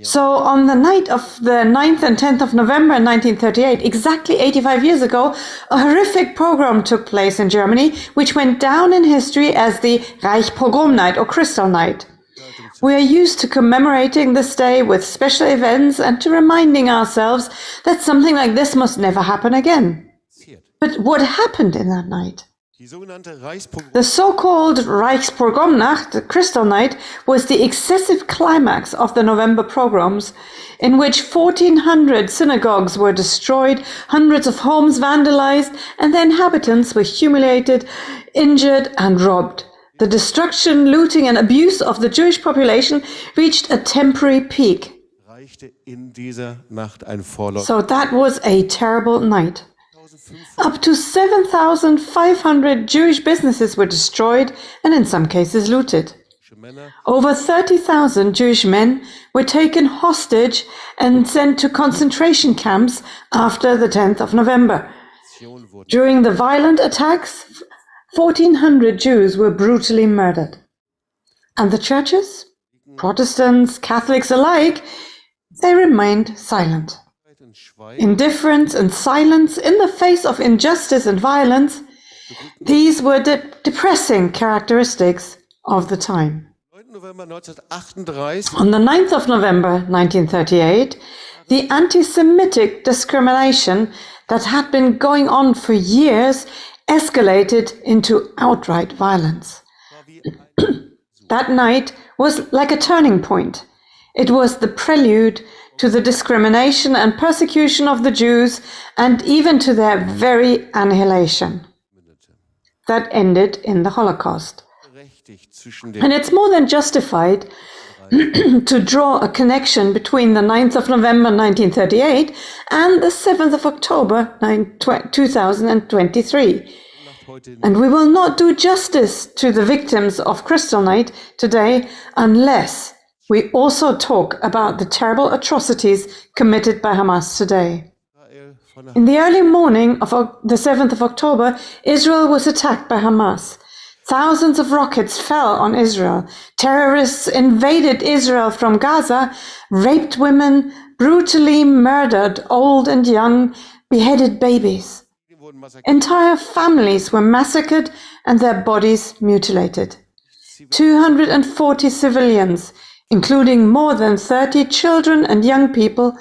So on the night of the 9th and 10th of November 1938, exactly 85 years ago, a horrific pogrom took place in Germany, which went down in history as the Reichspogrom Night or Crystal Night. We are used to commemorating this day with special events and to reminding ourselves that something like this must never happen again. But what happened in that night? The so-called Reichspogromnacht, the Crystal Night, was the excessive climax of the November pogroms, in which 1,400 synagogues were destroyed, hundreds of homes vandalized, and the inhabitants were humiliated, injured, and robbed. The destruction, looting, and abuse of the Jewish population reached a temporary peak. So that was a terrible night. Up to 7,500 Jewish businesses were destroyed and in some cases looted. Over 30,000 Jewish men were taken hostage and sent to concentration camps after the 10th of November. During the violent attacks, 1,400 Jews were brutally murdered. And the churches, Protestants, Catholics alike, they remained silent. Indifference and silence in the face of injustice and violence, these were the depressing characteristics of the time. On the 9th of November 1938, the anti-Semitic discrimination that had been going on for years escalated into outright violence. That night was like a turning point. It was the prelude to the discrimination and persecution of the Jews and even to their very annihilation. That ended in the Holocaust. And it's more than justified to draw a connection between the 9th of November 1938 and the 7th of October 2023. And we will not do justice to the victims of Crystal Night today unless we also talk about the terrible atrocities committed by Hamas today. In the early morning of the 7th of October, Israel was attacked by Hamas. Thousands of rockets fell on Israel. Terrorists invaded Israel from Gaza, raped women, brutally murdered old and young, beheaded babies. Entire families were massacred and their bodies mutilated. 240 civilians, including more than 30 children and young people,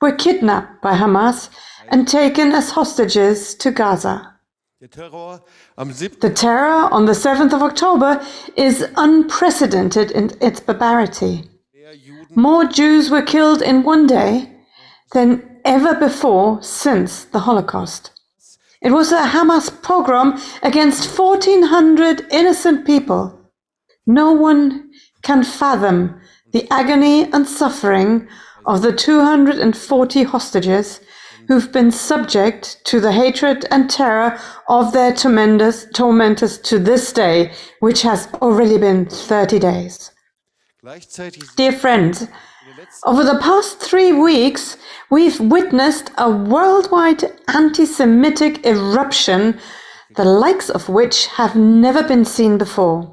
were kidnapped by Hamas and taken as hostages to Gaza. The terror on the 7th of October is unprecedented in its barbarity. More Jews were killed in one day than ever before since the Holocaust. It was a Hamas pogrom against 1,400 innocent people. No one can fathom the agony and suffering of the 240 hostages who've been subject to the hatred and terror of their tormentors to this day, which has already been 30 days. Dear friends, over the past 3 weeks, we've witnessed a worldwide anti-Semitic eruption, the likes of which have never been seen before.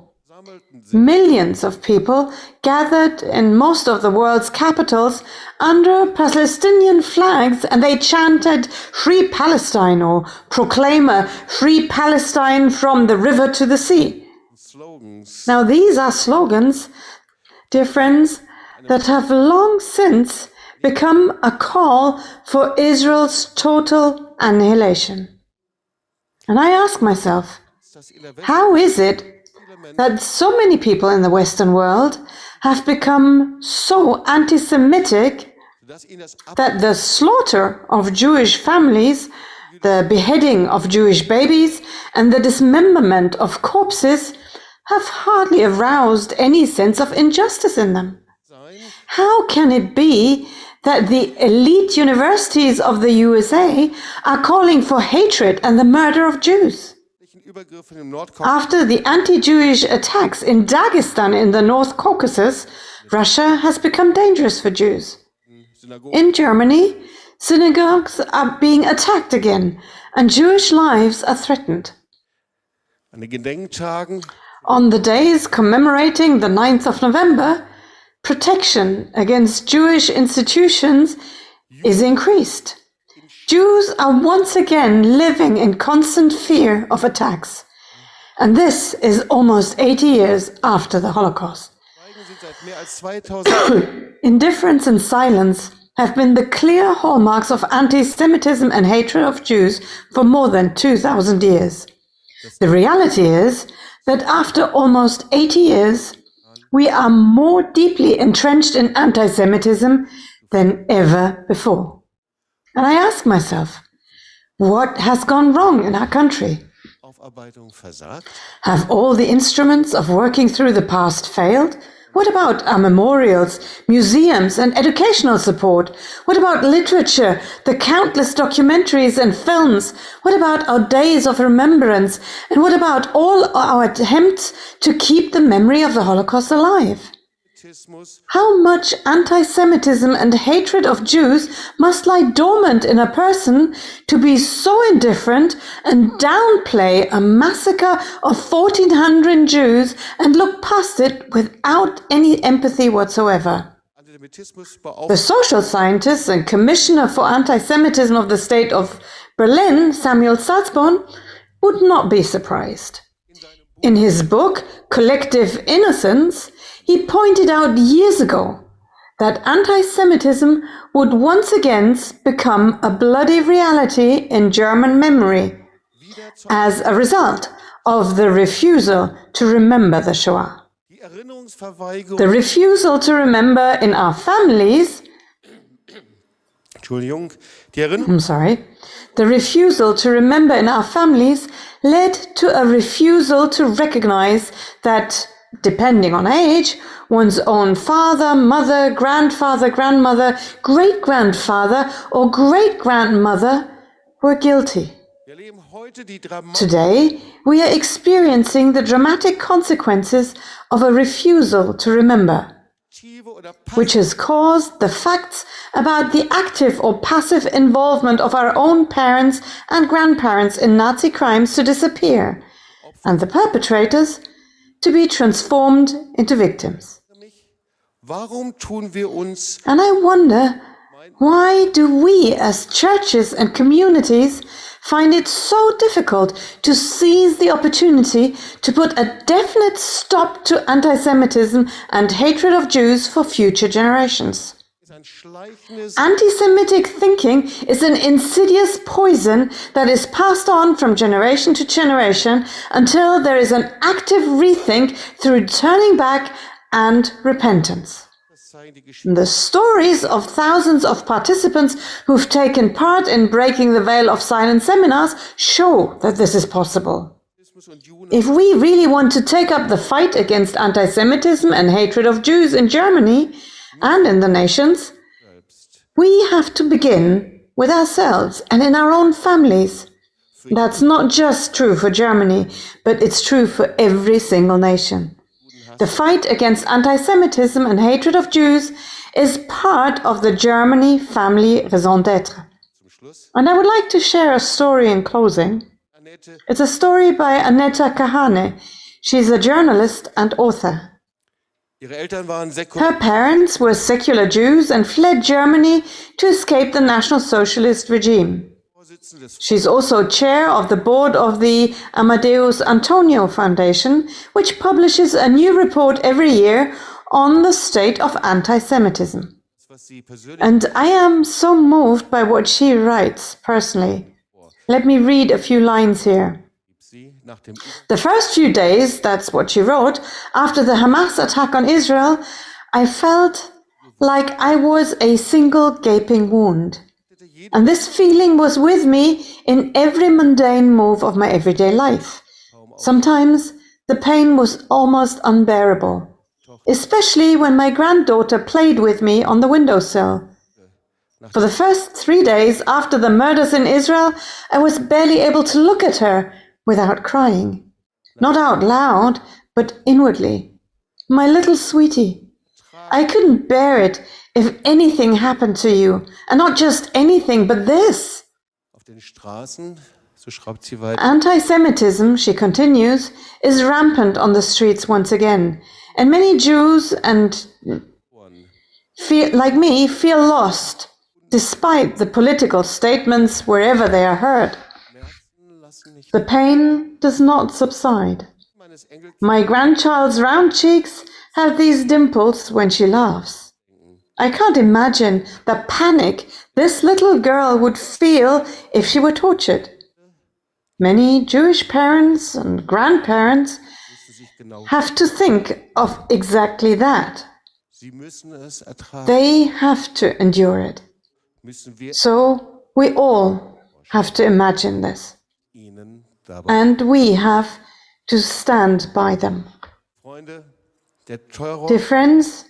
Millions of people gathered in most of the world's capitals under Palestinian flags, and they chanted "Free Palestine" or "Proclaim a Free Palestine from the river to the sea." Now these are slogans, dear friends, that have long since become a call for Israel's total annihilation. And I ask myself, how is it that so many people in the Western world have become so anti-Semitic that the slaughter of Jewish families, the beheading of Jewish babies, and the dismemberment of corpses have hardly aroused any sense of injustice in them? How can it be that the elite universities of the USA are calling for hatred and the murder of Jews? After the anti-Jewish attacks in Dagestan in the North Caucasus, Russia has become dangerous for Jews. In Germany, synagogues are being attacked again, and Jewish lives are threatened. On the days commemorating the 9th of November, protection against Jewish institutions is increased. Jews are once again living in constant fear of attacks. And this is almost 80 years after the Holocaust. Indifference and silence have been the clear hallmarks of anti-Semitism and hatred of Jews for more than 2,000 years. The reality is that after almost 80 years, we are more deeply entrenched in anti-Semitism than ever before. And I ask myself, what has gone wrong in our country? Have all the instruments of working through the past failed? What about our memorials, museums, and educational support? What about literature, the countless documentaries and films? What about our days of remembrance? And what about all our attempts to keep the memory of the Holocaust alive? How much anti-Semitism and hatred of Jews must lie dormant in a person to be so indifferent and downplay a massacre of 1,400 Jews and look past it without any empathy whatsoever? The social scientist and commissioner for anti-Semitism of the state of Berlin, Samuel Salzborn, would not be surprised. In his book, Collective Innocence, he pointed out years ago that anti-Semitism would once again become a bloody reality in German memory as a result of the refusal to remember the Shoah. The refusal to remember in our families The refusal to remember in our families led to a refusal to recognize that, depending on age, one's own father, mother, grandfather, grandmother, great-grandfather, or great-grandmother were guilty. Today, we are experiencing the dramatic consequences of a refusal to remember, which has caused the facts about the active or passive involvement of our own parents and grandparents in Nazi crimes to disappear, and the perpetrators to be transformed into victims. And I wonder, why do we as churches and communities find it so difficult to seize the opportunity to put a definite stop to anti-Semitism and hatred of Jews for future generations? Anti-Semitic thinking is an insidious poison that is passed on from generation to generation until there is an active rethink through turning back and repentance. The stories of thousands of participants who've taken part in Breaking the Veil of Silence seminars show that this is possible. If we really want to take up the fight against anti-Semitism and hatred of Jews in Germany and in the nations, we have to begin with ourselves and in our own families. That's not just true for Germany, but it's true for every single nation. The fight against anti-Semitism and hatred of Jews is part of the Germany family raison d'être. And I would like to share a story in closing. It's a story by Annette Kahane. She's a journalist and author. Her parents were secular Jews and fled Germany to escape the National Socialist regime. She's also chair of the board of the Amadeus Antonio Foundation, which publishes a new report every year on the state of anti-Semitism. And I am so moved by what she writes personally. Let me read a few lines here. The first few days, that's what she wrote, after the Hamas attack on Israel, I felt like I was a single gaping wound. And this feeling was with me in every mundane move of my everyday life. Sometimes the pain was almost unbearable, especially when my granddaughter played with me on the windowsill. For the first 3 days after the murders in Israel, I was barely able to look at her without crying. Not out loud, but inwardly. My little sweetie, I couldn't bear it if anything happened to you, and not just anything, but this. Anti-Semitism, she continues, is rampant on the streets once again, and many Jews and feel lost, despite the political statements wherever they are heard. The pain does not subside. My grandchild's round cheeks have these dimples when she laughs. I can't imagine the panic this little girl would feel if she were tortured. Many Jewish parents and grandparents have to think of exactly that. They have to endure it. So we all have to imagine this. And we have to stand by them. Dear friends,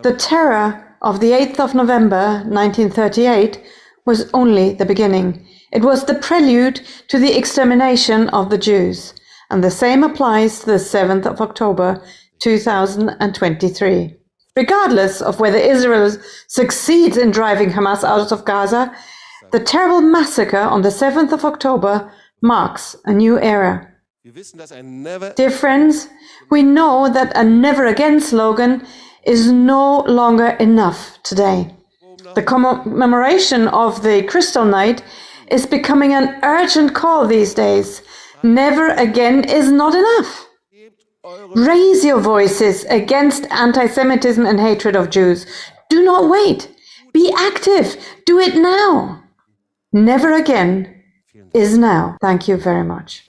the terror of the 8th of November 1938 was only the beginning. It was the prelude to the extermination of the Jews, and the same applies to the 7th of October 2023. Regardless of whether Israel succeeds in driving Hamas out of Gaza, the terrible massacre on the 7th of October marks a new era. Dear friends, we know that a never again slogan is no longer enough today. The commemoration of the Crystal Night is becoming an urgent call these days. Never again is not enough. Raise your voices against anti-Semitism and hatred of Jews. Do not wait. Be active. Do it now. Never again is now. Thank you very much.